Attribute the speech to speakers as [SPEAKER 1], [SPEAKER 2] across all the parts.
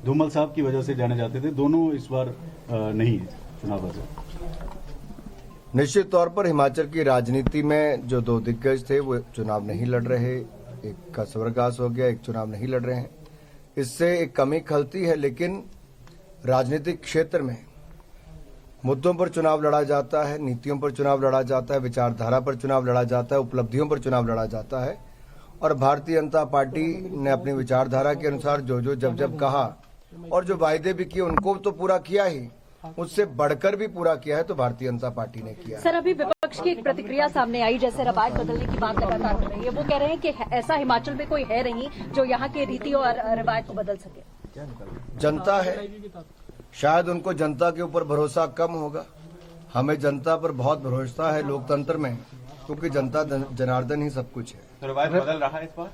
[SPEAKER 1] धूमल साहब की वजह से जाने जाते थे, दोनों इस बार नहीं है चुनाव बाजार।
[SPEAKER 2] निश्चित तौर पर हिमाचल की राजनीति में जो दो दिग्गज थे वो चुनाव नहीं लड़ रहे, एक का स्वर्गवास हो गया, एक चुनाव नहीं लड़ रहे हैं। इससे एक कमी खलती है, लेकिन राजनीतिक क्षेत्र में मुद्दों पर चुनाव लड़ा जाता है, नीतियों पर चुनाव लड़ा जाता है, विचारधारा पर चुनाव लड़ा जाता है, उपलब्धियों पर चुनाव लड़ा जाता है। और भारतीय जनता पार्टी ने अपनी विचारधारा के अनुसार जो जब कहा और जो वायदे भी किए उनको तो पूरा किया ही, उससे बढ़कर भी पूरा किया है तो भारतीय जनता पार्टी ने किया।
[SPEAKER 3] सर, अभी विपक्ष की एक प्रतिक्रिया सामने आई, जैसे रवायत बदलने की बात लगातार हो रही है। वो कह रहे हैं कि ऐसा हिमाचल में कोई है नहीं जो यहाँ के रीति और रवायत को बदल सके।
[SPEAKER 2] जनता है, शायद उनको जनता के ऊपर भरोसा कम होगा। हमें जनता पर बहुत भरोसा है लोकतंत्र में, क्योंकि जनता जनार्दन ही सब कुछ है।
[SPEAKER 4] तो रवायत बदल रहा है इस बार?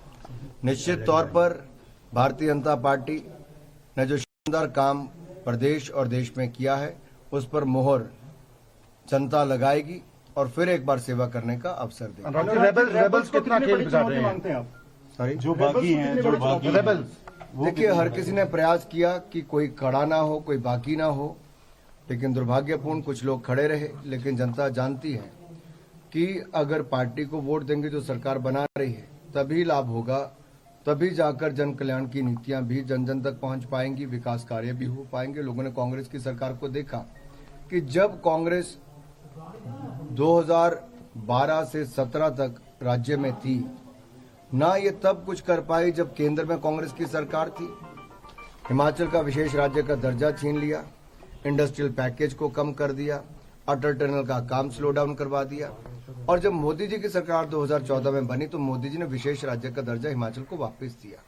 [SPEAKER 2] निश्चित तौर पर भारतीय जनता पार्टी ने जो शानदार काम प्रदेश और देश में किया है उस पर मोहर जनता लगाएगी और फिर एक बार सेवा करने का अवसर देगी।
[SPEAKER 5] रेबल्स कितना खेल बिगाड़ रहे हैं?
[SPEAKER 2] सॉरी,
[SPEAKER 1] जो बाकी हैं, जो बाकी
[SPEAKER 5] रेबल्स
[SPEAKER 2] देखिए, हर किसी ने प्रयास किया कि कोई खड़ा ना हो, कोई बाकी ना हो, लेकिन दुर्भाग्यपूर्ण कुछ लोग खड़े रहे। लेकिन जनता जानती है कि अगर पार्टी को वोट देंगे जो सरकार बना रही है तभी लाभ होगा, तभी जाकर जन कल्याण की नीतियां भी जन जन तक पहुंच पाएंगी, विकास कार्य भी हो पाएंगे। लोगों ने कांग्रेस की सरकार को देखा कि जब कांग्रेस 2012 से 17 तक राज्य में थी ना, ये तब कुछ कर पाई जब केंद्र में कांग्रेस की सरकार थी। हिमाचल का विशेष राज्य का दर्जा छीन लिया, इंडस्ट्रियल पैकेज को कम कर दिया, अटल टनल का काम स्लो डाउन करवा दिया। और जब मोदी जी की सरकार 2014 में बनी तो मोदी जी ने विशेष राज्य का दर्जा हिमाचल को वापस दिया।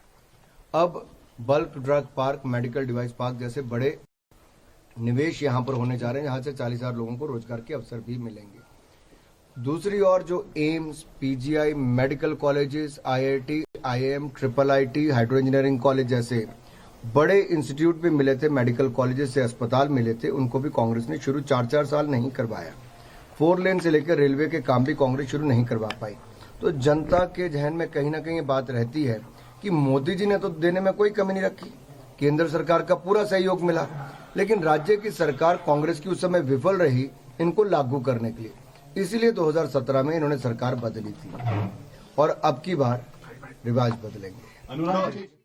[SPEAKER 2] अब bulk drug park, medical device park जैसे बड़े निवेश यहां पर होने जा रहे हैं, जहां से 40,000 लोगों को रोजगार के अवसर भी मिलेंगे। दूसरी ओर जो AIIMS, PGI, medical colleges, IIT, IIM, IIIT, hydro engineering college जैसे बड़े इंस्टीट्यूट भी मिले थे, मेडिकल कॉलेजेस से अस्पताल मिले थे, उनको भी कांग्रेस ने शुरू 4-4 साल नहीं करवाया। 4 लेन से लेकर रेलवे के काम भी कांग्रेस शुरू नहीं करवा पाई। तो जनता के जहन में कहीं ना कहीं ये बात रहती है कि मोदी जी ने तो देने में कोई कमी नहीं रखी, केंद्र सरकार का पूरा सहयोग मिला, लेकिन राज्य की सरकार कांग्रेस की उस समय विफल रही इनको लागू करने के लिए। इसीलिए 2017 में इन्होंने सरकार बदली थी और अब की बार रिवाज बदलेंगे।